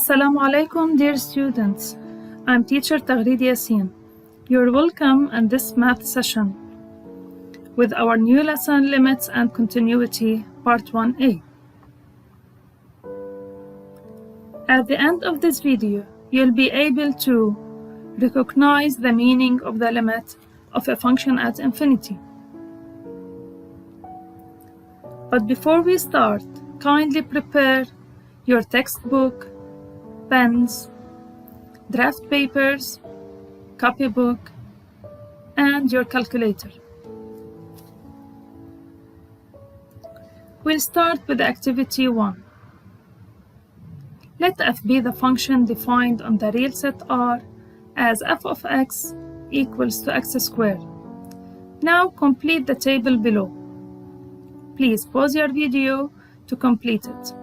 Assalamu alaikum, dear students. I'm teacher Gr11MS. You're welcome in this math session with our new lesson, Limits and Continuity, Part 1a. At the end of this video, you'll be able to recognize the meaning of the limit of a function at infinity. But before we start, kindly prepare your textbook, pens, draft papers, copybook, and your calculator. We'll start with activity 1. Let f be the function defined on the real set R as f of x equals to x squared. Now complete the table below. Please pause your video to complete it.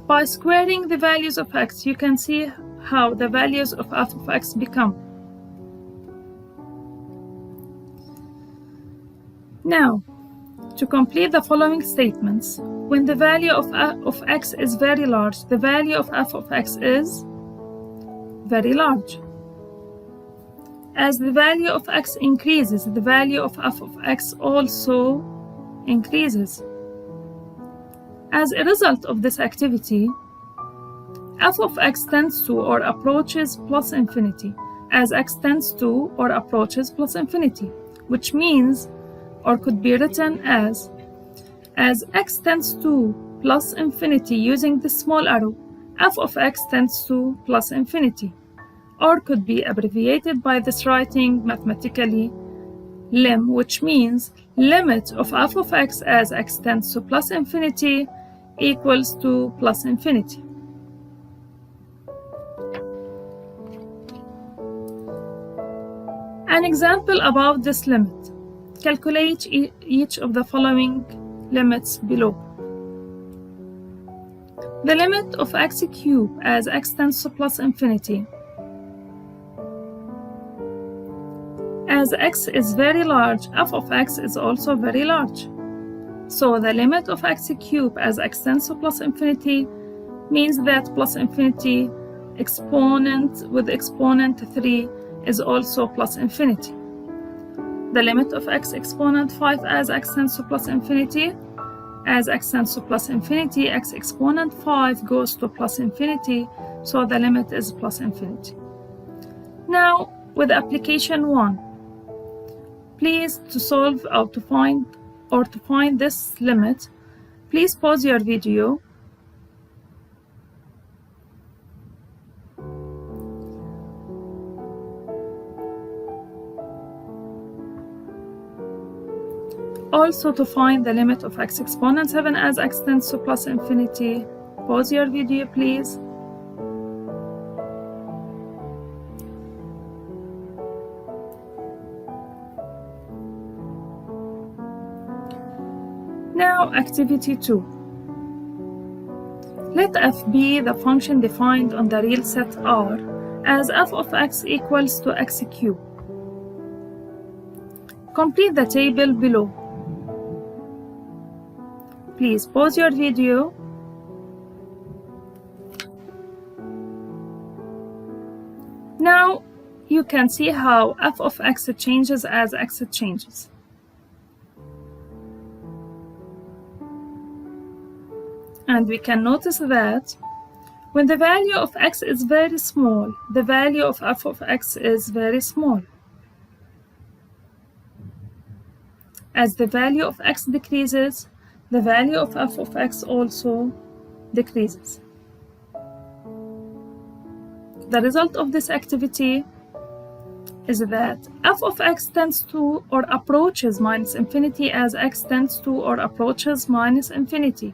By squaring the values of x, you can see how the values of f of x become. Now, to complete the following statements, when the value of x is very large, the value of f of x is very large. As the value of x increases, the value of f of x also increases. As a result of this activity, f of x tends to or approaches plus infinity, as x tends to or approaches plus infinity, which means, or could be written as x tends to plus infinity using this small arrow, f of x tends to plus infinity, or could be abbreviated by this writing mathematically, lim, which means limit of f of x as x tends to plus infinity equals to plus infinity. An example about this limit. Calculate each of the following limits below. The limit of x cubed as x tends to plus infinity. As x is very large, f of x is also very large. So the limit of x cubed as x tends to plus infinity means that plus infinity exponent with exponent 3 is also plus infinity. The limit of x exponent 5 as x tends to plus infinity, as x tends to plus infinity, x exponent 5 goes to plus infinity, so the limit is plus infinity. Now, with application 1, please to solve or to find this limit, please pause your video. Also, to find the limit of x exponent 7 as x tends to plus infinity, pause your video please. Now, activity 2. Let f be the function defined on the real set R as f of x equals to x cubed. Complete the table below. Please pause your video. Now, you can see how f of x changes as x changes. And we can notice that when the value of x is very small, the value of f of x is very small. As the value of x decreases, the value of f of x also decreases. The result of this activity is that f of x tends to or approaches minus infinity as x tends to or approaches minus infinity.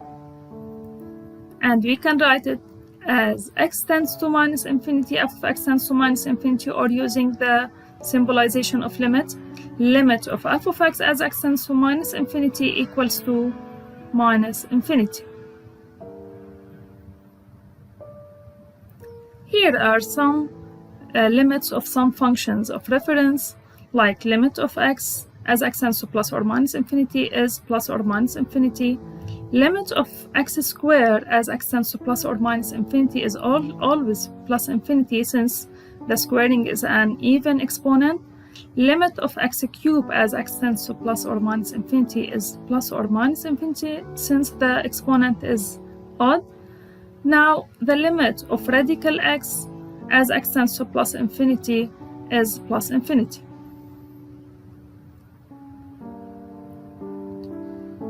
And we can write it as x tends to minus infinity, f of x tends to minus infinity, or using the symbolization of limit, limit of f of x as x tends to minus infinity equals to minus infinity. Here are some limits of some functions of reference, like limit of x as x tends to plus or minus infinity is plus or minus infinity. limit of x squared as x tends to plus or minus infinity is always plus infinity, since the squaring is an even exponent. Limit of x cubed as x tends to plus or minus infinity is plus or minus infinity, since the exponent is odd. Now the limit of radical x as x tends to plus infinity is plus infinity.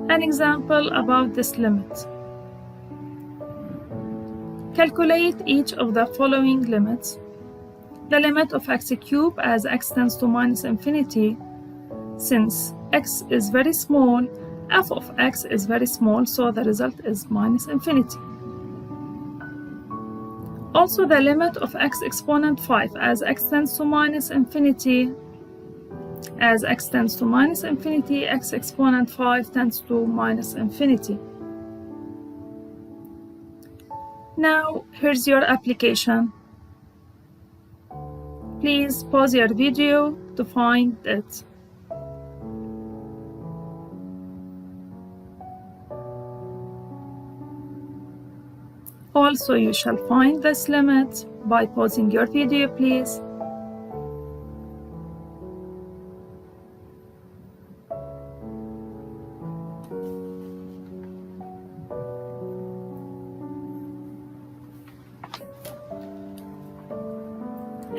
An example about this limit. Calculate each of the following limits. The limit of x cubed as x tends to minus infinity. Since x is very small, f of x is very small, so the result is minus infinity. Also, the limit of x exponent 5 as x tends to minus infinity. As x tends to minus infinity, x exponent 5 tends to minus infinity. Now, here's your application. Please pause your video to find it. Also, you shall find this limit by pausing your video, please.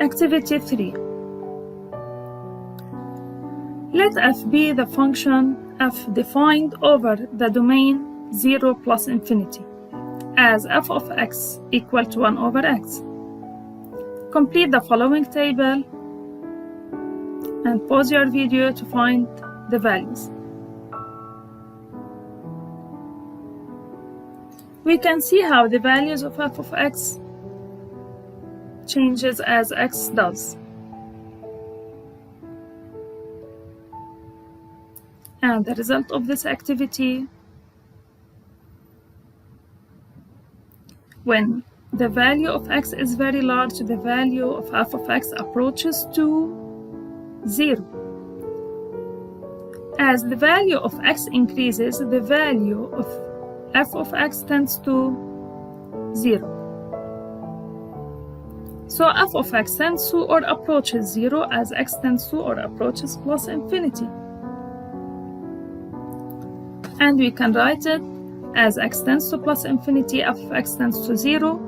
Activity 3. Let f be the function f defined over the domain 0 plus infinity, as f of x equal to 1 over x. Complete the following table and pause your video to find the values. We can see how the values of f of x changes as x does. And the result of this activity, when the value of x is very large, the value of f of x approaches to 0. As the value of x increases, the value of f of x tends to 0. So f of x tends to or approaches 0 as x tends to or approaches plus infinity. And we can write it as x tends to plus infinity, f of x tends to 0,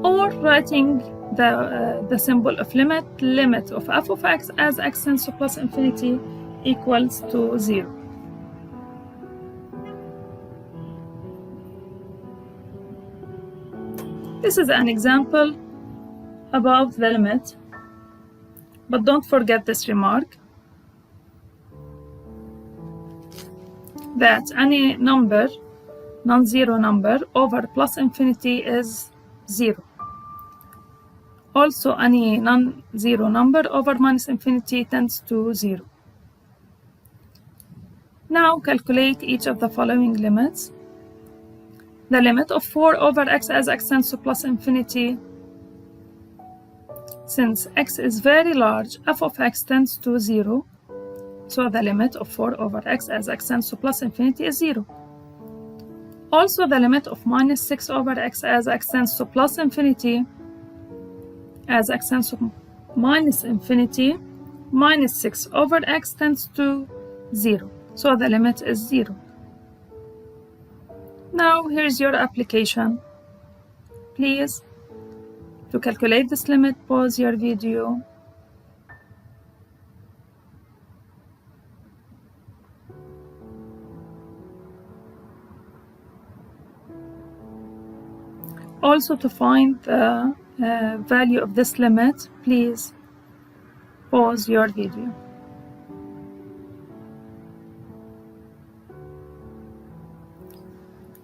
or writing the symbol of limit of f of x as x tends to plus infinity equals to 0. This is an example above the limit, but don't forget this remark, that any number, non-zero number, over plus infinity is 0. Also, any non-zero number over minus infinity tends to 0. Now calculate each of the following limits. The limit of 4 over x as x tends to plus infinity. Since x is very large, f of x tends to 0, so the limit of 4 over x as x tends to plus infinity is 0. Also, the limit of minus 6 over x as x tends to plus infinity, as x tends to minus infinity, minus 6 over x tends to 0, so the limit is 0. Now, here's your application. Please, to calculate this limit, pause your video. Also, to find the value of this limit, please pause your video.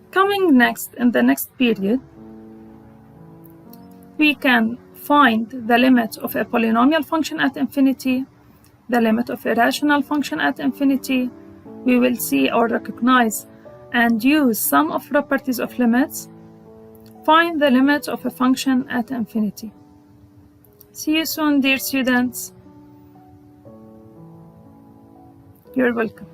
Coming next, in the next period, we can find the limit of a polynomial function at infinity, the limit of a rational function at infinity. We will see or recognize and use some of properties of limits. Find the limit of a function at infinity. See you soon, dear students. You're welcome.